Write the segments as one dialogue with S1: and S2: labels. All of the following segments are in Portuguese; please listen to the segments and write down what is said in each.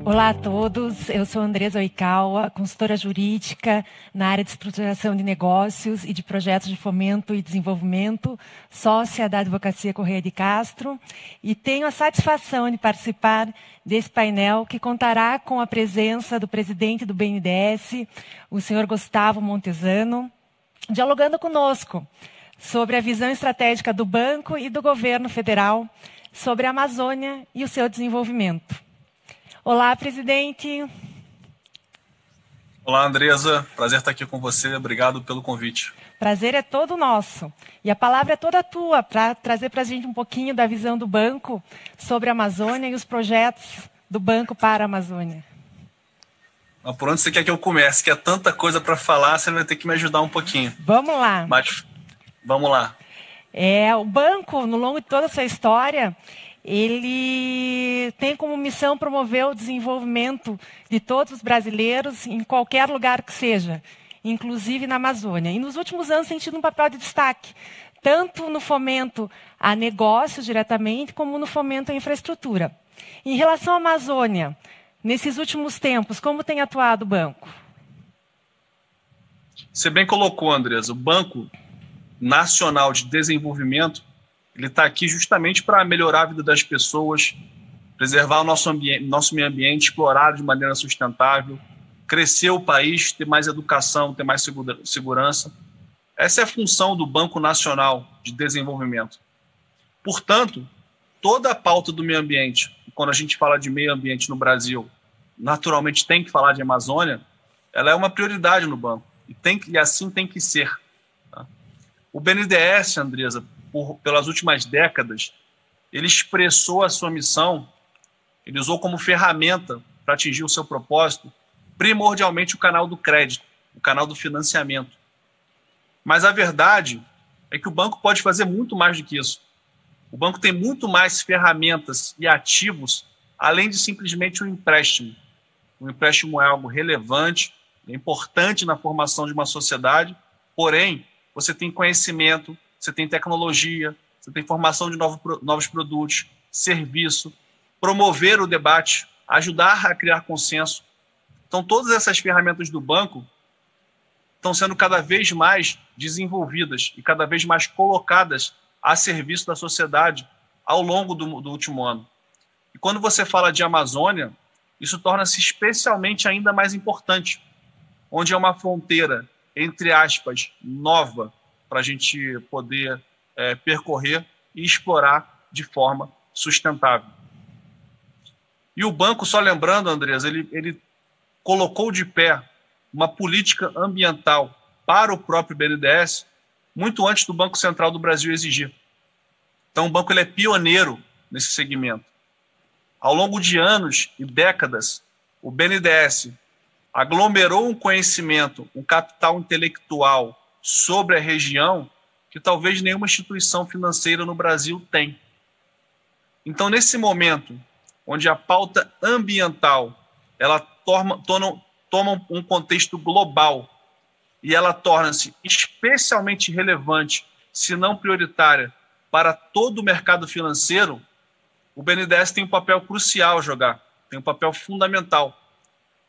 S1: Olá a todos, eu sou Andresa Oikawa, consultora jurídica na área de estruturação de negócios e de projetos de fomento e desenvolvimento, sócia da Advocacia Correia de Castro, e tenho a satisfação de participar desse painel que contará com a presença do presidente do BNDES, o senhor Gustavo Montesano, dialogando conosco sobre a visão estratégica do banco e do governo federal sobre a Amazônia e o seu desenvolvimento. Olá, presidente.
S2: Olá, Andresa. Prazer estar aqui com você. Obrigado pelo convite.
S1: Prazer é todo nosso. E a palavra é toda tua para trazer para a gente um pouquinho da visão do banco sobre a Amazônia e os projetos do banco para a Amazônia.
S2: Mas por onde você quer que eu comece? Que é tanta coisa para falar, você vai ter que me ajudar um pouquinho.
S1: Vamos lá.
S2: Mas vamos lá.
S1: O banco, no longo de toda a sua história, ele tem como missão promover o desenvolvimento de todos os brasileiros em qualquer lugar que seja, inclusive na Amazônia. E nos últimos anos tem tido um papel de destaque, tanto no fomento a negócios diretamente, como no fomento à infraestrutura. Em relação à Amazônia, nesses últimos tempos, como tem atuado o banco?
S2: Você bem colocou, Andresa, o Banco Nacional de Desenvolvimento, ele está aqui justamente para melhorar a vida das pessoas, preservar o nosso meio ambiente, explorar de maneira sustentável, crescer o país, ter mais educação, ter mais segurança. Essa é a função do Banco Nacional de Desenvolvimento. Portanto, toda a pauta do meio ambiente, quando a gente fala de meio ambiente no Brasil, naturalmente tem que falar de Amazônia, ela é uma prioridade no banco, e assim tem que ser. Tá? O BNDES, Andresa, pelas últimas décadas, ele expressou a sua missão, ele usou como ferramenta para atingir o seu propósito, primordialmente o canal do crédito, o canal do financiamento. Mas a verdade é que o banco pode fazer muito mais do que isso. O banco tem muito mais ferramentas e ativos, além de simplesmente um empréstimo. O empréstimo é algo relevante, é importante na formação de uma sociedade, porém, você tem conhecimento, você tem tecnologia, você tem formação de novos produtos, serviço, promover o debate, ajudar a criar consenso. Então, todas essas ferramentas do banco estão sendo cada vez mais desenvolvidas e cada vez mais colocadas a serviço da sociedade ao longo do último ano. E quando você fala de Amazônia, isso torna-se especialmente ainda mais importante, onde é uma fronteira, entre aspas, nova, para a gente poder percorrer e explorar de forma sustentável. E o banco, só lembrando, Andresa, ele colocou de pé uma política ambiental para o próprio BNDES muito antes do Banco Central do Brasil exigir. Então, o banco ele é pioneiro nesse segmento. Ao longo de anos e décadas, o BNDES aglomerou um conhecimento, um capital intelectual sobre a região que talvez nenhuma instituição financeira no Brasil tem. Então, nesse momento, onde a pauta ambiental ela toma um contexto global e ela torna-se especialmente relevante, se não prioritária, para todo o mercado financeiro, o BNDES tem um papel crucial a jogar, tem um papel fundamental,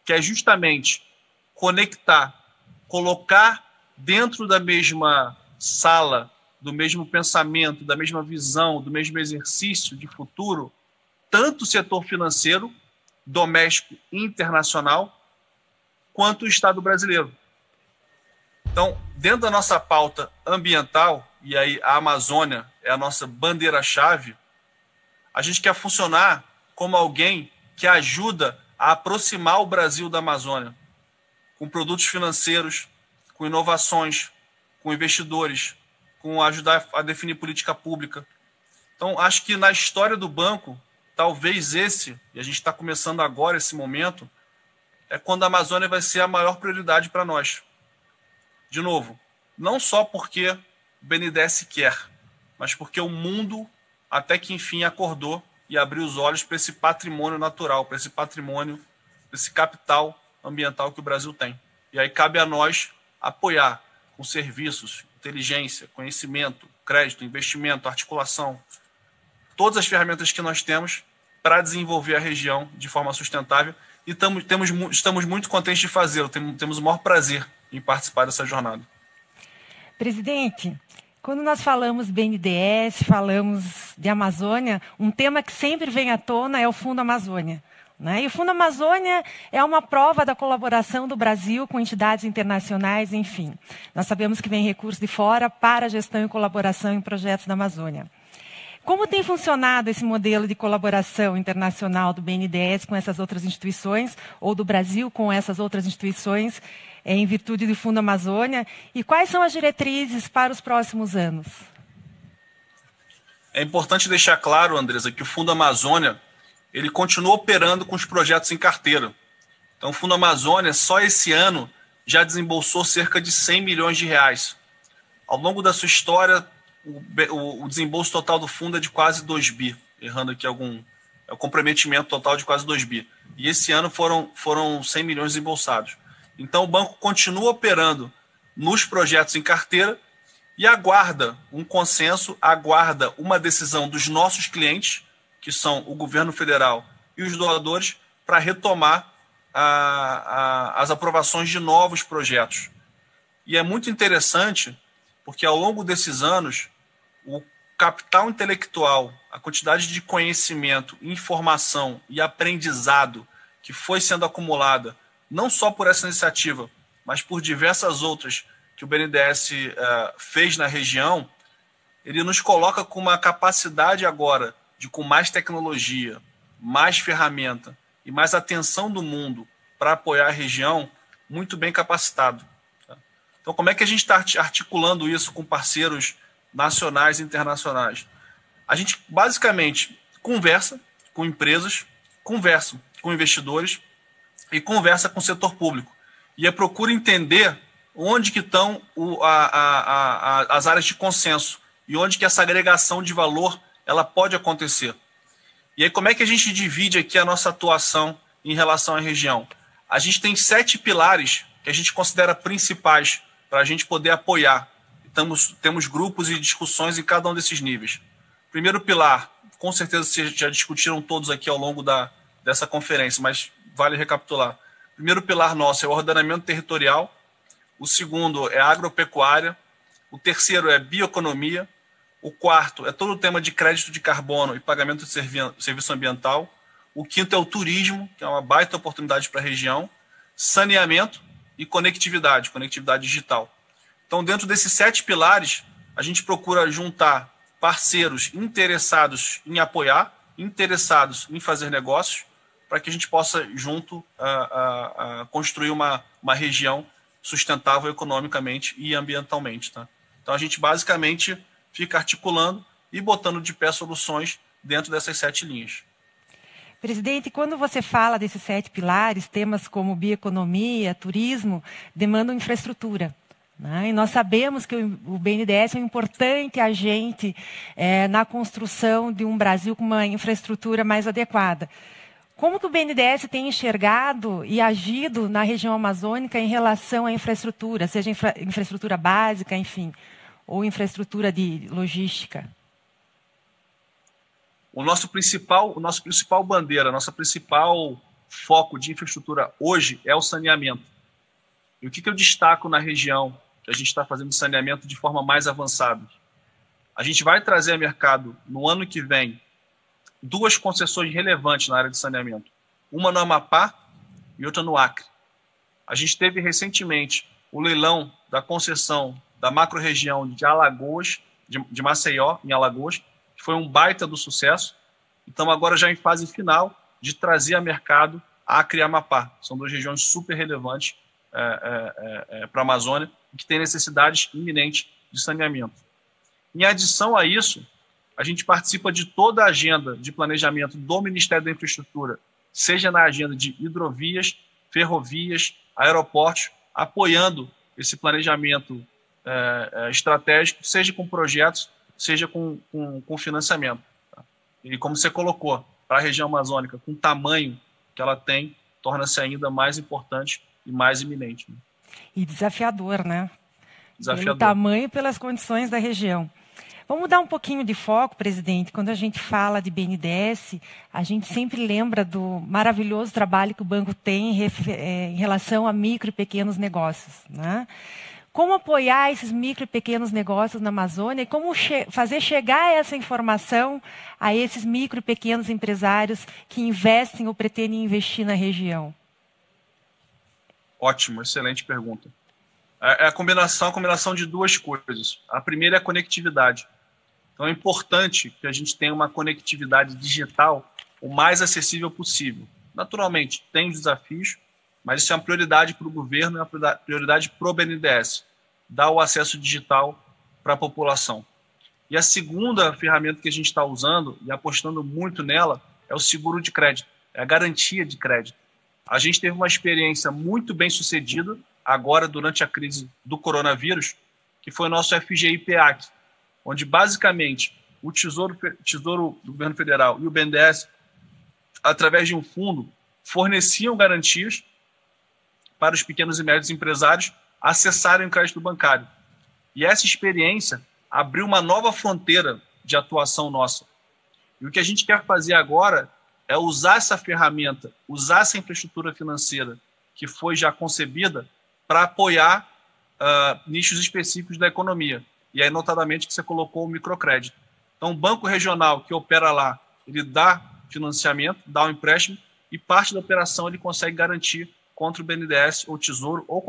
S2: que é justamente conectar, colocar dentro da mesma sala, do mesmo pensamento, da mesma visão, do mesmo exercício de futuro, tanto o setor financeiro, doméstico e internacional, quanto o Estado brasileiro. Então, dentro da nossa pauta ambiental, e aí a Amazônia é a nossa bandeira-chave, a gente quer funcionar como alguém que ajuda a aproximar o Brasil da Amazônia, com produtos financeiros, com inovações, com investidores, com ajudar a definir política pública. Então, acho que na história do banco, talvez esse, e a gente está começando agora esse momento, é quando a Amazônia vai ser a maior prioridade para nós. De novo, não só porque o BNDES quer, mas porque o mundo, até que enfim, acordou e abriu os olhos para esse patrimônio natural, para esse patrimônio, esse capital ambiental que o Brasil tem. E aí cabe a nós apoiar com serviços, inteligência, conhecimento, crédito, investimento, articulação, todas as ferramentas que nós temos para desenvolver a região de forma sustentável e estamos muito contentes de fazê-lo, temos o maior prazer em participar dessa jornada.
S1: Presidente, quando nós falamos BNDES, falamos de Amazônia, um tema que sempre vem à tona é o Fundo Amazônia. E o Fundo Amazônia é uma prova da colaboração do Brasil com entidades internacionais, enfim. Nós sabemos que vem recursos de fora para a gestão e colaboração em projetos da Amazônia. Como tem funcionado esse modelo de colaboração internacional do BNDES com essas outras instituições, ou do Brasil com essas outras instituições, em virtude do Fundo Amazônia, e quais são as diretrizes para os próximos anos?
S2: É importante deixar claro, Andresa, que o Fundo Amazônia ele continua operando com os projetos em carteira. Então, o Fundo Amazônia, só esse ano, já desembolsou cerca de 100 milhões de reais. Ao longo da sua história, o desembolso total do fundo é de quase 2 bi. Errando aqui é o comprometimento total de quase 2 bi. E esse ano foram 100 milhões desembolsados. Então, o banco continua operando nos projetos em carteira e aguarda um consenso, aguarda uma decisão dos nossos clientes, que são o governo federal e os doadores, para retomar as aprovações de novos projetos. E é muito interessante, porque ao longo desses anos, o capital intelectual, a quantidade de conhecimento, informação e aprendizado que foi sendo acumulada, não só por essa iniciativa, mas por diversas outras que o BNDES fez na região, ele nos coloca com uma capacidade agora de, com mais tecnologia, mais ferramenta e mais atenção do mundo para apoiar a região, muito bem capacitado. Então, como é que a gente está articulando isso com parceiros nacionais e internacionais? A gente, basicamente, conversa com empresas, conversa com investidores e conversa com o setor público. E procura entender onde que estão as áreas de consenso e onde que essa agregação de valor ela pode acontecer. E aí, como é que a gente divide aqui a nossa atuação em relação à região? A gente tem 7 pilares que a gente considera principais para a gente poder apoiar. Temos grupos e discussões em cada um desses níveis. Primeiro pilar, com certeza vocês já discutiram todos aqui ao longo dessa conferência, mas vale recapitular. Primeiro pilar nosso é o ordenamento territorial. O segundo é a agropecuária. O terceiro é bioeconomia. O quarto é todo o tema de crédito de carbono e pagamento de serviço ambiental. O quinto é o turismo, que é uma baita oportunidade para a região. Saneamento e conectividade digital. Então, dentro desses 7 pilares, a gente procura juntar parceiros interessados em apoiar, interessados em fazer negócios, para que a gente possa, junto, construir uma região sustentável economicamente e ambientalmente. Tá? Então, a gente basicamente fica articulando e botando de pé soluções dentro dessas 7 linhas.
S1: Presidente, quando você fala desses 7 pilares, temas como bioeconomia, turismo, demandam infraestrutura. E nós sabemos que o BNDES é um importante agente na construção de um Brasil com uma infraestrutura mais adequada. Como que o BNDES tem enxergado e agido na região amazônica em relação à infraestrutura, seja infraestrutura básica, enfim, ou infraestrutura de logística?
S2: O nosso principal bandeira, nosso principal foco de infraestrutura hoje é o saneamento. E o que eu destaco na região que a gente está fazendo saneamento de forma mais avançada? A gente vai trazer a mercado, no ano que vem, 2 concessões relevantes na área de saneamento. Uma no Amapá e outra no Acre. A gente teve recentemente o leilão da concessão da macro-região de Alagoas, de Maceió, em Alagoas, que foi um baita do sucesso. Então, agora já em fase final de trazer a mercado Acre e Amapá. São 2 regiões super relevantes para a Amazônia e que têm necessidades iminentes de saneamento. Em adição a isso, a gente participa de toda a agenda de planejamento do Ministério da Infraestrutura, seja na agenda de hidrovias, ferrovias, aeroportos, apoiando esse planejamento estratégico, seja com projetos, seja com financiamento. Tá? E como você colocou, para a região amazônica, com o tamanho que ela tem, torna-se ainda mais importante e mais iminente. Né?
S1: E desafiador, né?
S2: Desafiador.
S1: Pelo tamanho e pelas condições da região. Vamos mudar um pouquinho de foco, presidente. Quando a gente fala de BNDES, a gente sempre lembra do maravilhoso trabalho que o banco tem em relação a micro e pequenos negócios, né? Como apoiar esses micro e pequenos negócios na Amazônia e como fazer chegar essa informação a esses micro e pequenos empresários que investem ou pretendem investir na região?
S2: Ótimo, excelente pergunta. É a combinação de duas coisas. A primeira é a conectividade. Então é importante que a gente tenha uma conectividade digital o mais acessível possível. Naturalmente, tem os desafios, mas isso é uma prioridade para o governo e uma prioridade para o BNDES, dar o acesso digital para a população. E a segunda ferramenta que a gente está usando e apostando muito nela é o seguro de crédito, é a garantia de crédito. A gente teve uma experiência muito bem sucedida agora durante a crise do coronavírus, que foi o nosso FGI-PEAC, onde basicamente o Tesouro do Governo Federal e o BNDES, através de um fundo, forneciam garantias para os pequenos e médios empresários acessarem o crédito bancário. E essa experiência abriu uma nova fronteira de atuação nossa. E o que a gente quer fazer agora é usar essa ferramenta, usar essa infraestrutura financeira que foi já concebida para apoiar nichos específicos da economia. E aí, notadamente, que você colocou o microcrédito. Então, o banco regional que opera lá, ele dá financiamento, dá um empréstimo, e parte da operação ele consegue garantir contra o BNDES ou o Tesouro, ou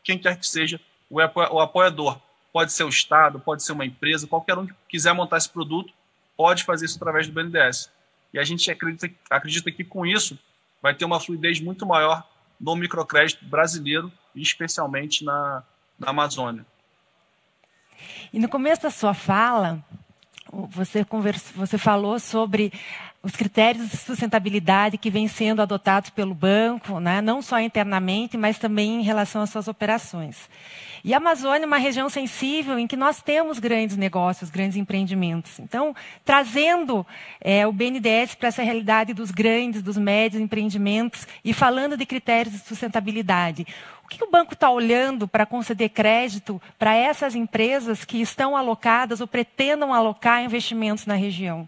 S2: quem quer que seja o apoiador. Pode ser o Estado, pode ser uma empresa, qualquer um que quiser montar esse produto, pode fazer isso através do BNDES. E a gente acredita que com isso vai ter uma fluidez muito maior no microcrédito brasileiro, e especialmente na Amazônia.
S1: E no começo da sua fala, você falou sobre os critérios de sustentabilidade que vêm sendo adotados pelo banco, né? Não só internamente, mas também em relação às suas operações. E a Amazônia é uma região sensível em que nós temos grandes negócios, grandes empreendimentos. Então, trazendo o BNDES para essa realidade dos grandes, dos médios empreendimentos e falando de critérios de sustentabilidade, o que o banco está olhando para conceder crédito para essas empresas que estão alocadas ou pretendam alocar investimentos na região?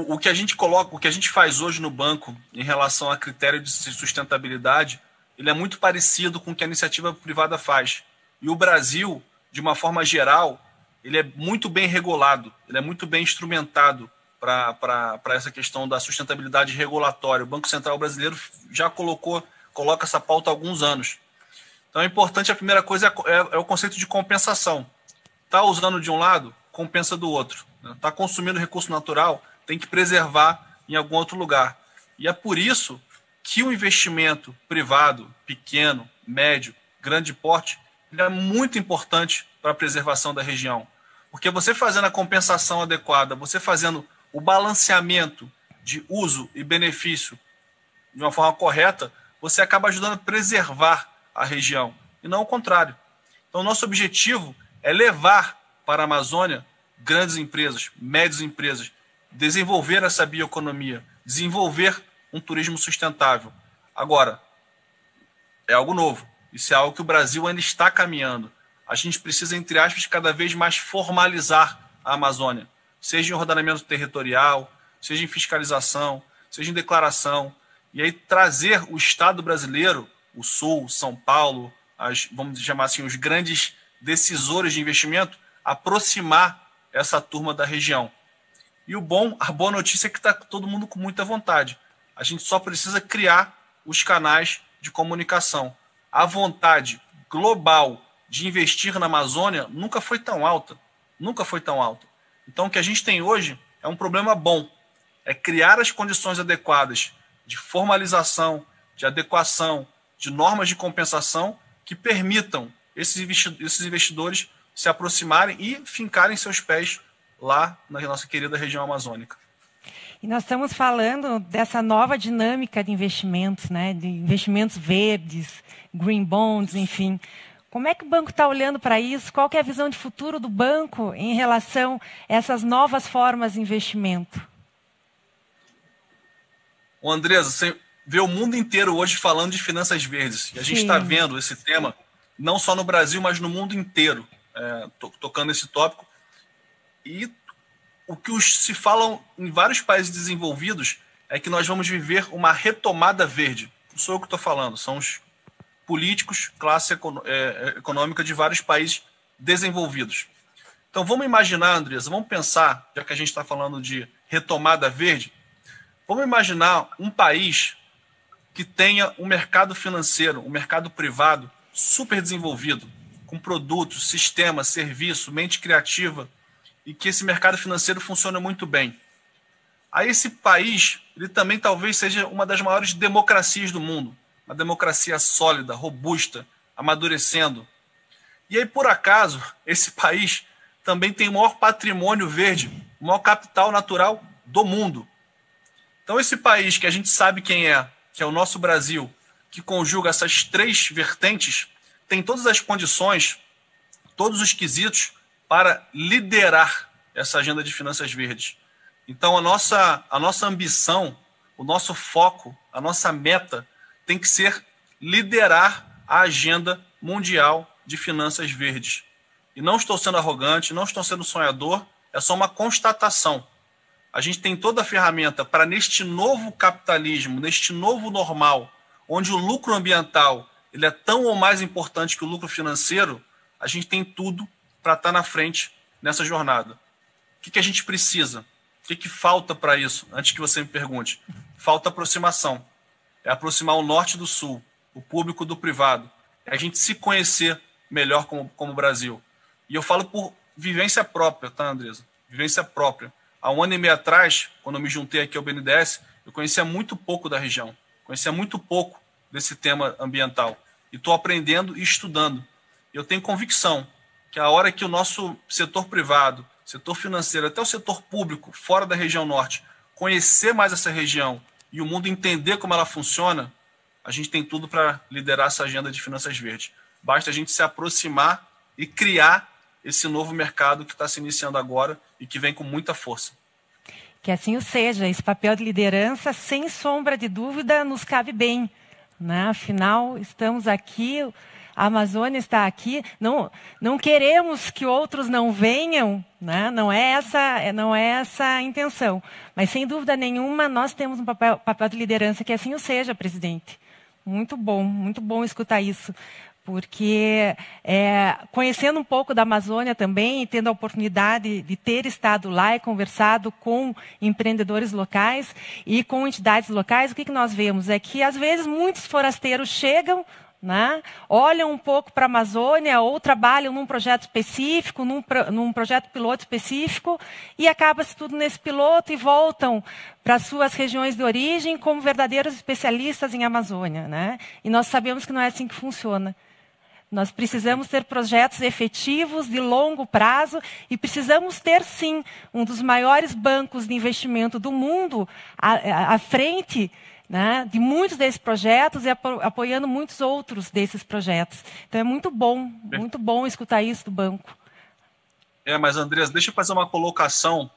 S2: O que a gente coloca, o que a gente faz hoje no banco em relação a critério de sustentabilidade, ele é muito parecido com o que a iniciativa privada faz. E o Brasil, de uma forma geral, ele é muito bem regulado, ele é muito bem instrumentado para essa questão da sustentabilidade regulatória. O Banco Central brasileiro já coloca essa pauta há alguns anos. Então é importante, a primeira coisa é o conceito de compensação. Está usando de um lado, compensa do outro. Está consumindo recurso natural, tem que preservar em algum outro lugar. E é por isso que o investimento privado, pequeno, médio, grande porte, ele é muito importante para a preservação da região. Porque você fazendo a compensação adequada, você fazendo o balanceamento de uso e benefício de uma forma correta, você acaba ajudando a preservar a região, e não o contrário. Então, nosso objetivo é levar para a Amazônia grandes empresas, médias empresas, desenvolver essa bioeconomia, desenvolver um turismo sustentável. Agora, é algo novo. Isso é algo que o Brasil ainda está caminhando. A gente precisa, entre aspas, cada vez mais formalizar a Amazônia, seja em ordenamento territorial, seja em fiscalização, seja em declaração, e aí trazer o Estado brasileiro, o Sul, São Paulo, vamos chamar assim, os grandes decisores de investimento, aproximar essa turma da região. E a boa notícia é que está todo mundo com muita vontade. A gente só precisa criar os canais de comunicação. A vontade global de investir na Amazônia nunca foi tão alta. Nunca foi tão alta. Então, o que a gente tem hoje é um problema bom. É criar as condições adequadas de formalização, de adequação, de normas de compensação que permitam esses investidores se aproximarem e fincarem seus pés lá na nossa querida região amazônica.
S1: E nós estamos falando dessa nova dinâmica de investimentos, né? De investimentos verdes, green bonds, enfim. Como é que o banco está olhando para isso? Qual que é a visão de futuro do banco em relação a essas novas formas de investimento?
S2: Andresa, você vê o mundo inteiro hoje falando de finanças verdes. E a gente está vendo esse tema não só no Brasil, mas no mundo inteiro, tocando esse tópico. E o que se falam em vários países desenvolvidos é que nós vamos viver uma retomada verde. Não sou eu que estou falando, são os políticos, classe econômica de vários países desenvolvidos. Então vamos imaginar, Andresa, vamos pensar, já que a gente está falando de retomada verde, vamos imaginar um país que tenha um mercado financeiro, um mercado privado super desenvolvido, com produtos, sistemas, serviço, mente criativa, e que esse mercado financeiro funcione muito bem. Aí esse país, ele também talvez seja uma das maiores democracias do mundo, uma democracia sólida, robusta, amadurecendo. E aí, por acaso, esse país também tem o maior patrimônio verde, o maior capital natural do mundo. Então esse país que a gente sabe quem é, que é o nosso Brasil, que conjuga essas três vertentes, tem todas as condições, todos os quesitos para liderar essa agenda de finanças verdes. Então a nossa ambição, o nosso foco, a nossa meta tem que ser liderar a agenda mundial de finanças verdes. E não estou sendo arrogante, não estou sendo sonhador, é só uma constatação. A gente tem toda a ferramenta para, neste novo capitalismo, neste novo normal, onde o lucro ambiental ele é tão ou mais importante que o lucro financeiro, a gente tem tudo para estar na frente nessa jornada. O que a gente precisa? O que falta para isso? Antes que você me pergunte. Falta aproximação. É aproximar o norte do sul, o público do privado. É a gente se conhecer melhor como Brasil. E eu falo por vivência própria, tá, Andresa? Vivência própria. Há 1 ano e meio atrás, quando eu me juntei aqui ao BNDES, eu conhecia muito pouco da região. Conhecia muito pouco desse tema ambiental. E estou aprendendo e estudando. Eu tenho convicção que a hora que o nosso setor privado, setor financeiro, até o setor público, fora da região norte, conhecer mais essa região e o mundo entender como ela funciona, a gente tem tudo para liderar essa agenda de finanças verdes. Basta a gente se aproximar e criar esse novo mercado que está se iniciando agora e que vem com muita força.
S1: Que assim o seja. Esse papel de liderança, sem sombra de dúvida, nos cabe bem, né? Afinal, estamos aqui, a Amazônia está aqui. Não queremos que outros não venham, né? Não é essa a intenção. Mas, sem dúvida nenhuma, nós temos um papel de liderança. Que assim o seja, presidente. Muito bom escutar isso. Porque conhecendo um pouco da Amazônia também, e tendo a oportunidade de ter estado lá e conversado com empreendedores locais e com entidades locais, o que nós vemos? É que, às vezes, muitos forasteiros chegam, né, olham um pouco para a Amazônia ou trabalham num projeto específico, num projeto piloto específico, e acaba-se tudo nesse piloto e voltam para as suas regiões de origem como verdadeiros especialistas em Amazônia, né? E nós sabemos que não é assim que funciona. Nós precisamos ter projetos efetivos, de longo prazo, e precisamos ter, sim, um dos maiores bancos de investimento do mundo à frente, né, de muitos desses projetos e apoiando muitos outros desses projetos. Então é muito bom escutar isso do banco.
S2: Mas, Andresa, deixa eu fazer uma colocação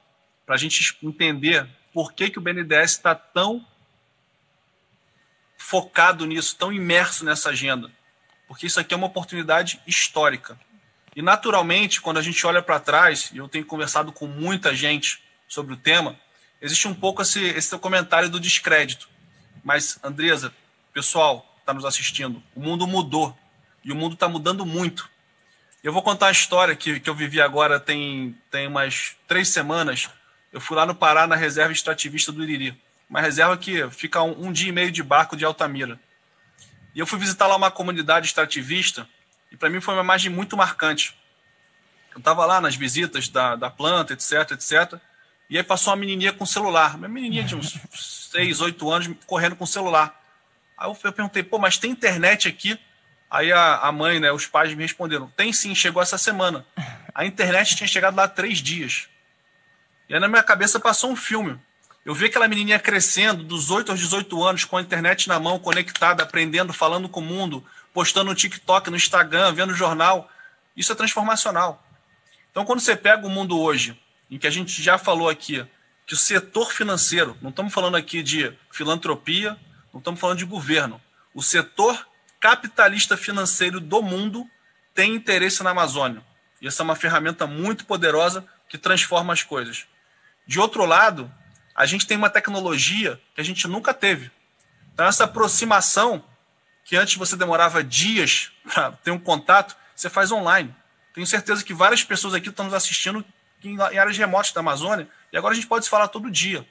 S2: para a gente entender por que o BNDES está tão focado nisso, tão imerso nessa agenda. Porque isso aqui é uma oportunidade histórica. E, naturalmente, quando a gente olha para trás, e eu tenho conversado com muita gente sobre o tema, existe um pouco esse comentário do descrédito. Mas, Andresa, pessoal que está nos assistindo, o mundo mudou. E o mundo está mudando muito. Eu vou contar a história que eu vivi agora tem umas 3 semanas. Eu fui lá no Pará, na reserva extrativista do Iriri. Uma reserva que fica um dia e meio de barco de Altamira. E eu fui visitar lá uma comunidade extrativista e para mim foi uma imagem muito marcante. Eu estava lá nas visitas da planta, etc, etc. E aí passou uma menininha com celular. Uma menininha de uns 6, 8 anos correndo com celular. Aí eu perguntei, mas tem internet aqui? Aí a mãe, né, os pais me responderam, tem sim, chegou essa semana. A internet tinha chegado lá há 3 dias. E aí na minha cabeça passou um filme. Eu vi aquela menininha crescendo, dos 8 aos 18 anos, com a internet na mão, conectada, aprendendo, falando com o mundo, postando no TikTok, no Instagram, vendo jornal. Isso é transformacional. Então, quando você pega o mundo hoje, em que a gente já falou aqui, que o setor financeiro, não estamos falando aqui de filantropia, não estamos falando de governo, o setor capitalista financeiro do mundo tem interesse na Amazônia. E essa é uma ferramenta muito poderosa que transforma as coisas. De outro lado, a gente tem uma tecnologia que a gente nunca teve. Então, essa aproximação, que antes você demorava dias para ter um contato, você faz online. Tenho certeza que várias pessoas aqui estão nos assistindo em áreas remotas da Amazônia, e agora a gente pode se falar todo dia.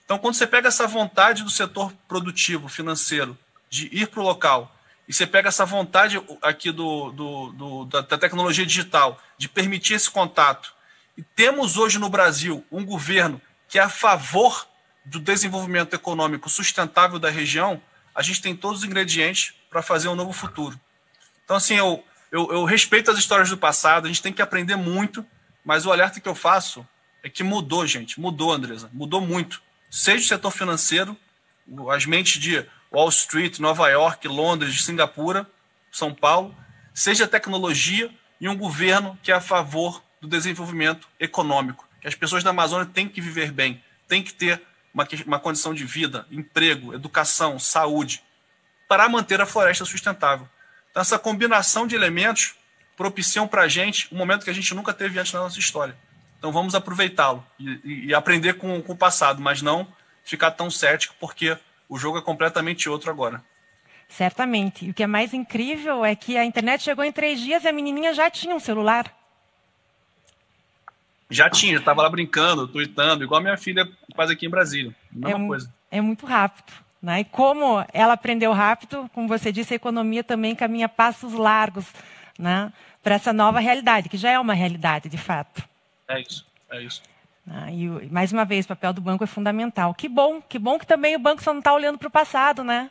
S2: Então, quando você pega essa vontade do setor produtivo, financeiro, de ir para o local, e você pega essa vontade aqui da tecnologia digital, de permitir esse contato, e temos hoje no Brasil um governo que é a favor do desenvolvimento econômico sustentável da região, a gente tem todos os ingredientes para fazer um novo futuro. Então, assim, eu respeito as histórias do passado, a gente tem que aprender muito, mas o alerta que eu faço é que mudou, gente. Mudou, Andresa. Mudou muito. Seja o setor financeiro, as mentes de Wall Street, Nova York, Londres, Singapura, São Paulo, seja a tecnologia e um governo que é a favor do desenvolvimento econômico. Que as pessoas da Amazônia têm que viver bem, têm que ter uma condição de vida, emprego, educação, saúde, para manter a floresta sustentável. Então, essa combinação de elementos propiciam para a gente um momento que a gente nunca teve antes na nossa história. Então, vamos aproveitá-lo e aprender com o passado, mas não ficar tão cético, porque o jogo é completamente outro agora.
S1: Certamente. E o que é mais incrível é que a internet chegou em 3 dias e a menininha já tinha um celular.
S2: Já estava lá brincando, tweetando, igual a minha filha faz aqui em Brasília. Mesma coisa.
S1: É muito rápido. Né? E como ela aprendeu rápido, como você disse, a economia também caminha passos largos, né, para essa nova realidade, que já é uma realidade, de fato.
S2: É isso.
S1: E mais uma vez, o papel do banco é fundamental. Que bom que também o banco só não está olhando para o passado, né?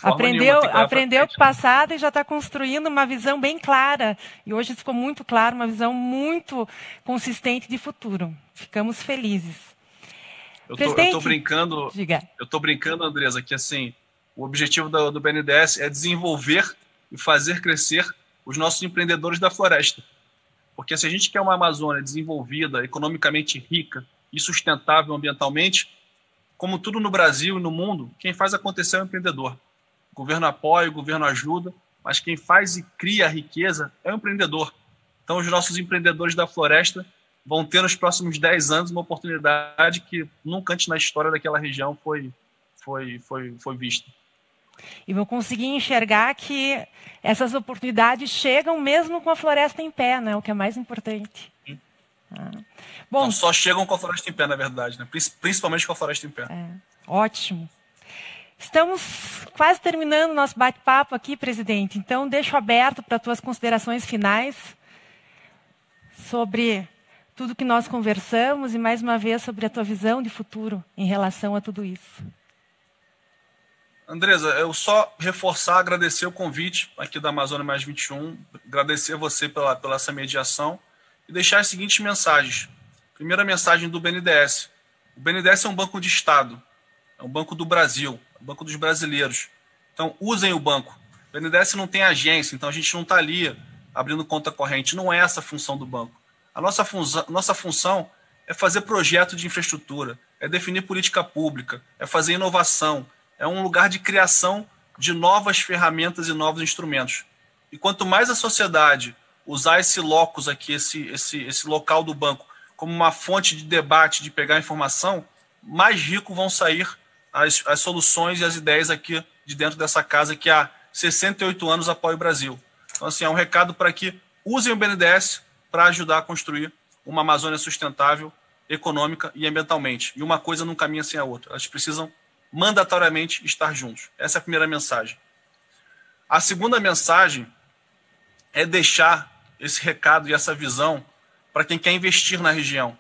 S1: Aprendeu com o passado e já está construindo uma visão bem clara. E hoje ficou muito claro, uma visão muito consistente de futuro. Ficamos felizes.
S2: Eu estou brincando, Andresa, que assim, o objetivo do BNDES é desenvolver e fazer crescer os nossos empreendedores da floresta. Porque se a gente quer uma Amazônia desenvolvida, economicamente rica e sustentável ambientalmente, como tudo no Brasil e no mundo, quem faz acontecer é o empreendedor. O governo apoia, o governo ajuda, mas quem faz e cria a riqueza é o empreendedor. Então, os nossos empreendedores da floresta vão ter nos próximos 10 anos uma oportunidade que nunca antes na história daquela região foi vista.
S1: E vão conseguir enxergar que essas oportunidades chegam mesmo com a floresta em pé, né? O que é mais importante.
S2: Bom, não só chegam com a floresta em pé, na verdade, né? Principalmente com a floresta em pé.
S1: Ótimo. Estamos quase terminando o nosso bate-papo aqui, presidente. Então, deixo aberto para as tuas considerações finais sobre tudo que nós conversamos e, mais uma vez, sobre a tua visão de futuro em relação a tudo isso.
S2: Andresa, eu só reforçar, agradecer o convite aqui da Amazônia Mais 21, agradecer você pela essa mediação e deixar as seguintes mensagens. Primeira mensagem do BNDES. O BNDES é um banco de Estado, é um banco do Brasil, é um banco dos brasileiros. Então, usem o banco. O BNDES não tem agência, então a gente não está ali abrindo conta corrente. Não é essa a função do banco. A nossa função é fazer projeto de infraestrutura, é definir política pública, é fazer inovação, é um lugar de criação de novas ferramentas e novos instrumentos. E quanto mais a sociedade usar esse locus aqui, esse local do banco, como uma fonte de debate, de pegar informação, mais rico vão sair as soluções e as ideias aqui de dentro dessa casa que há 68 anos apoia o Brasil. Então, assim, é um recado para que usem o BNDES para ajudar a construir uma Amazônia sustentável, econômica e ambientalmente. E uma coisa não caminha sem a outra. Elas precisam mandatoriamente estar juntos. Essa é a primeira mensagem. A segunda mensagem é deixar esse recado e essa visão para quem quer investir na região,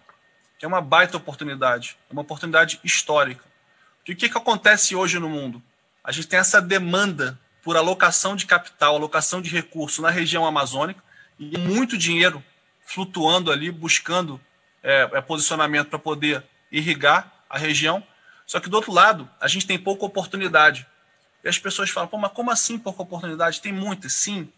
S2: que é uma baita oportunidade, é uma oportunidade histórica. Porque o que acontece hoje no mundo? A gente tem essa demanda por alocação de capital, alocação de recursos na região amazônica e muito dinheiro flutuando ali, buscando posicionamento para poder irrigar a região. Só que, do outro lado, a gente tem pouca oportunidade. E as pessoas falam, pô, mas como assim pouca oportunidade? Tem muitas, sim.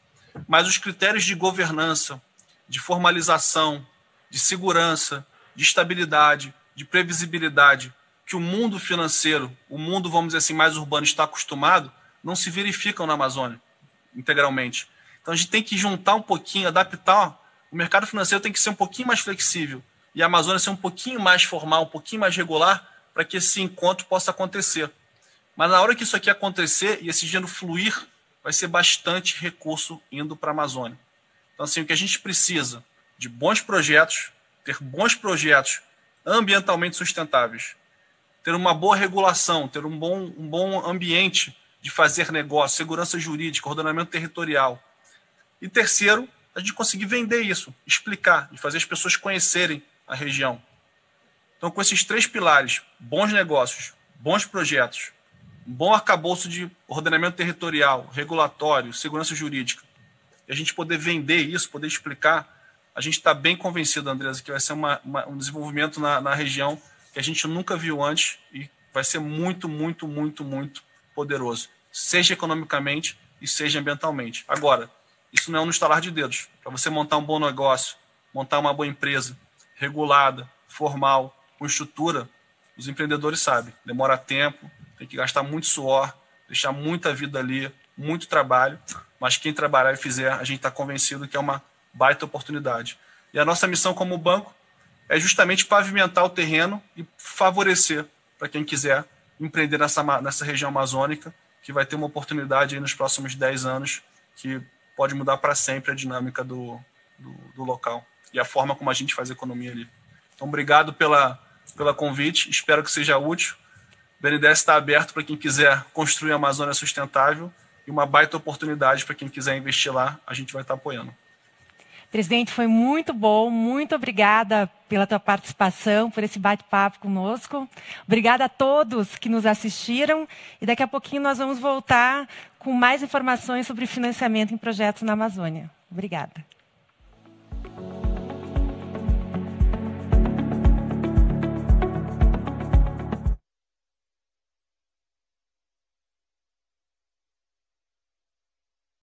S2: Mas os critérios de governança, de formalização, de segurança, de estabilidade, de previsibilidade, que o mundo financeiro, o mundo, vamos dizer assim, mais urbano está acostumado, não se verificam na Amazônia integralmente. Então a gente tem que juntar um pouquinho, adaptar. O mercado financeiro tem que ser um pouquinho mais flexível e a Amazônia ser um pouquinho mais formal, um pouquinho mais regular, para que esse encontro possa acontecer. Mas na hora que isso aqui acontecer e esse dinheiro fluir, vai ser bastante recurso indo para a Amazônia. Então, assim, o que a gente precisa de bons projetos, ter bons projetos ambientalmente sustentáveis, ter uma boa regulação, ter um bom ambiente de fazer negócio, segurança jurídica, ordenamento territorial. E terceiro, a gente conseguir vender isso, explicar e fazer as pessoas conhecerem a região. Então, com esses 3 pilares, bons negócios, bons projetos, um bom arcabouço de ordenamento territorial, regulatório, segurança jurídica, e a gente poder vender isso, poder explicar, a gente está bem convencido, Andresa, que vai ser um desenvolvimento na região que a gente nunca viu antes e vai ser muito, muito, muito, muito poderoso, seja economicamente e seja ambientalmente. Agora, isso não é um estalar de dedos. Para você montar um bom negócio, montar uma boa empresa, regulada, formal, com estrutura, os empreendedores sabem, demora tempo, tem que gastar muito suor, deixar muita vida ali, muito trabalho, mas quem trabalhar e fizer, a gente está convencido que é uma baita oportunidade. E a nossa missão como banco é justamente pavimentar o terreno e favorecer para quem quiser empreender nessa região amazônica, que vai ter uma oportunidade aí nos próximos 10 anos, que pode mudar para sempre a dinâmica do local e a forma como a gente faz economia ali. Então, obrigado pela convite, espero que seja útil. O BNDES está aberto para quem quiser construir a Amazônia sustentável e uma baita oportunidade para quem quiser investir lá, a gente vai estar apoiando.
S1: Presidente, foi muito bom, muito obrigada pela tua participação, por esse bate-papo conosco. Obrigada a todos que nos assistiram e daqui a pouquinho nós vamos voltar com mais informações sobre financiamento em projetos na Amazônia. Obrigada.